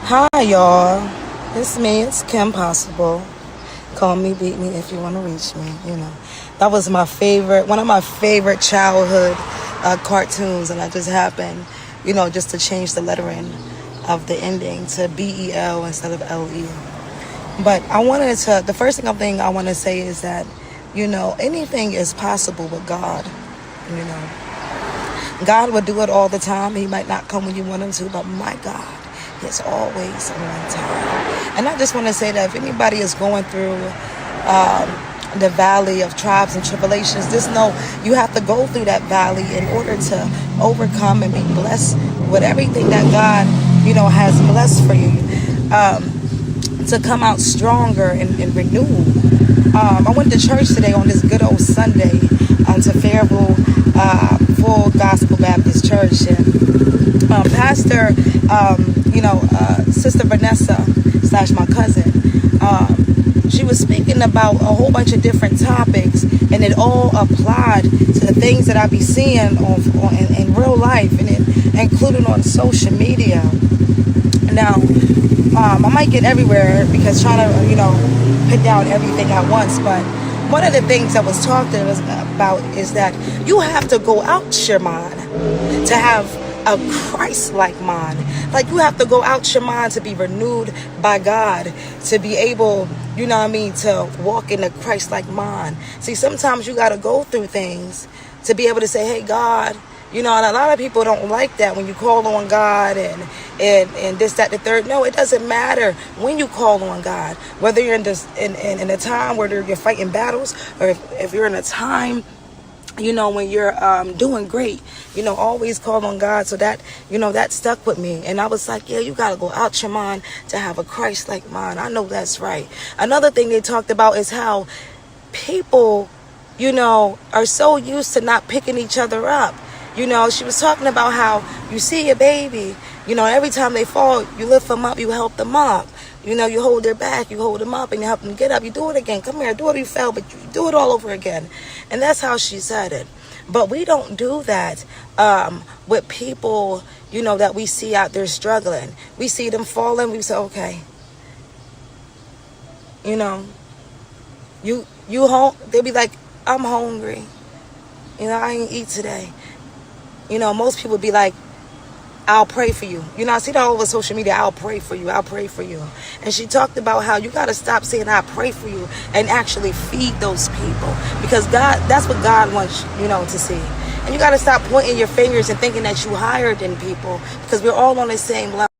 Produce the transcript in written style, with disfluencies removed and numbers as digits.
Hi, y'all. It's me. It's Kim Possible. Call me, beat me if you want to reach me. That was one of my favorite childhood cartoons, and I just happened, just to change the lettering of the ending to BEL instead of LE. But the first thing I want to say is that, anything is possible with God. God would do it all the time. He might not come when you want him to, but my God, it's always on time. And I just want to say that if anybody is going through the valley of trials and tribulations, just know you have to go through that valley in order to overcome and be blessed with everything that God, has blessed for you, to come out stronger and renewed. I went to church today on this good old Sunday to Fayetteville Full Gospel Baptist Church, and Pastor, Sister Vanessa / my cousin, she was speaking about a whole bunch of different topics, and it all applied to the things that I be seeing in real life, and including on social media. Now, I might get everywhere because trying to, put down everything at once, but one of the things that was talked about is that you have to go out your mind to have a Christ-like mind. Like, you have to go out your mind to be renewed by God, to be able, to walk in a Christ-like mind. See, sometimes you got to go through things to be able to say, hey, God, and a lot of people don't like that when you call on God and this, that, the third. No, it doesn't matter when you call on God, whether you're in a time where you're fighting battles, or if you're in a time, when you're doing great, always call on God. So that, that stuck with me. And I was like, yeah, you got to go out your mind to have a Christ-like mind. I know that's right. Another thing they talked about is how people, are so used to not picking each other up. She was talking about how you see your baby, every time they fall, you lift them up, you help them up. You hold their back, you hold them up, and you help them get up. You do it again. Come here, do it. You fell, but you do it all over again. And that's how she said it. But we don't do that with people, that we see out there struggling. We see them falling. We say, okay, you home. They'll be like, I'm hungry. I ain't eat today. Most people be like, I'll pray for you. I see that all over social media. I'll pray for you. I'll pray for you. And she talked about how you got to stop saying I pray for you and actually feed those people, because that's what God wants, to see. And you got to stop pointing your fingers and thinking that you higher than people, because we're all on the same level.